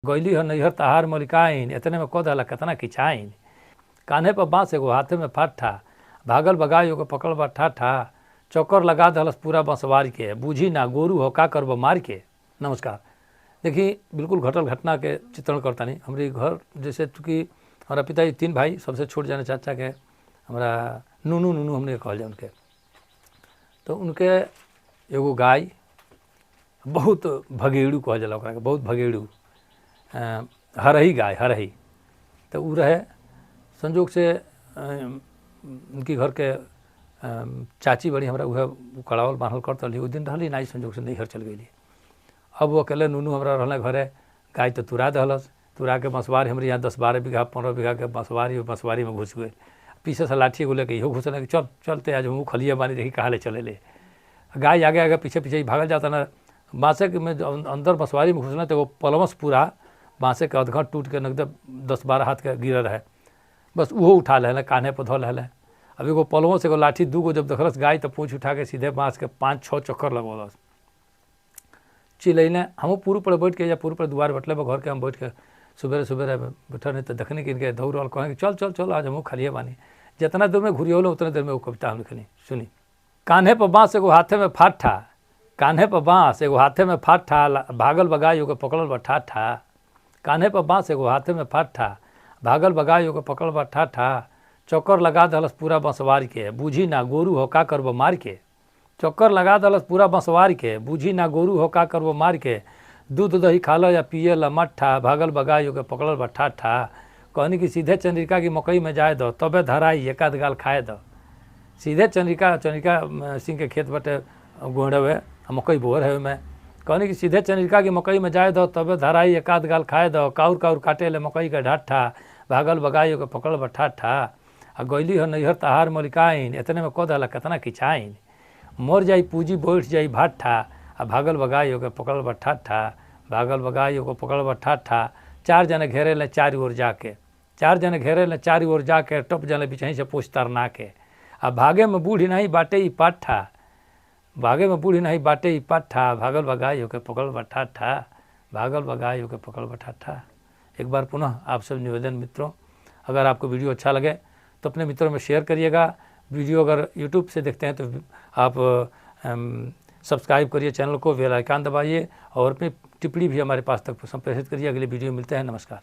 गैली हो नैहर तहार मलिकाइन, इतने में कह दहला केतना किचाइन। कान्हे पर बाँस एगो हाथे में फाठा, भागल बगाई एगो पकड़ बा ठाठा, चक्कर लगा दहलस पूरा बंसवार के, बूझी ना गोरू हो का करब मार के। नमस्कार। देखिए बिल्कुल घटल घटना के चित्रण करता नहीं। हमारे घर जैसे चूँकि हमारा पिताजी 3 भाई, सबसे छोट जाने चाचा के हमारा नूनू नूनू हमने कहल जाए उनके। तो उनके एगो गाय बहुत भगेड़ू कहल जाला ओकरा के, बहुत भगेड़ू हरही गाय हरही। तो उ रहे संजोग से उनकी घर के चाची बड़ी हमरा उहे कड़ावल बांधल करत रही। उस दिन रहली नाई संजोग से नैहर चल गई। अब वो अकेले नूनू हमरा रहल घरे, गाय तो तुरा दहलस, तुरा के बंसवारी हमारे यहाँ 10-12 बीघा 15 बीघा के बंसवारी में घुस गए। पीछे से लाठी को लेके इहो घुसने कि चल चलते आज हम खलिया बानी देखी कहाँ ले चले ले। गाय आगे आगे पीछे पीछे ही भागल जाता ना। बाँसे में अंदर बंसवारी में घुसना तो वो पलमस पूरा बाँसे के अधघट टूट के नकद 10-12 हाथ के गिरल है। बस वो उठा ले कान्हे पर धल है। अब एगो पलवों से एगो लाठी 2 गो जब देखलस गाय तो पूँछ उठा के सीधे बाँस के 5-6 चक्कर लगौलस। चिलैने हम पूर्व पर बैठ के या पूर्व पर दुआर बटले पर घर के हम बैठ के सुबह बैठल नहीं तो देखने के इनके दौड़ कहें कि चल चल चल आज हम खलिए बानी। जितना देर में घुरी होलो उतना देर में वो कविता हम लिखनी सुनी। कान्हे पर बाँस एगो हाथे में फाठा, कान्हे पर बाँस एगो हाथे में फाठा, भागल बगाई एगो पकड़ल बा ठाठा। कान्हे पर बाँस एगो हाथे में फाठा, भागल बगाई एगो पकड़ल बा ठाठा, चक्कर लगा दहलस पूरा बंसवार के, बूझी ना गोरू हो का करब मार के। चक्कर लगा दलस पूरा बंसवार के, बूझी ना गोरू हो का करबो मार के। दूध दही खालो या पिए ला मट्ठा, भागल बगाई के पकड़ल बा ठाठा। कहनी कि सीधे चंद्रिका की मकई में जाए दो, तबे धराई एकाध गाल खाए दो। सीधे चंद्रिका सिंह के खेत बटे गोड़ हुए मकई बोर है में। कहनी कि सीधे चंद्रिका की मकई में जाए दो, तबे धराई एकाध गाल खाए दो। काउर काउर काटे ले मकई के ढाठा, भागल बगाई के पकड़ल बा ठाठा। आ गैली हो नैहर तहार मलिकाइन, इतने में कह दहला केतना किचाइन। मर जाई पूजी बैठ जाई भाठा, आ भागल बगाई के पकड़ल बा ठाठा, भागल बगाई के पकड़ल बा ठाठा। 4 जने घेरे ले 4 ओर जाके, 4 जने घेरे ले 4 ओर जाके, टप जने बिछही से पूछ तरना के। आ भागे में बूढ़ी नहीं बाटे ई पाठा, भागे में बूढ़ी नहीं बाटे ई पाठा, भागल बगाई के पकड़ल बा ठाठा, भागल बगाई के पकड़ल बा ठाठा। एक बार पुनः आप सब निवेदन मित्रों, अगर आपको वीडियो अच्छा लगे तो अपने मित्रों में शेयर करिएगा। वीडियो अगर यूट्यूब से देखते हैं तो आप सब्सक्राइब करिए चैनल को, बेल आइकन दबाइए और अपनी टिप्पणी भी हमारे पास तक संप्रेषित करिए। अगले वीडियो मिलते हैं। नमस्कार।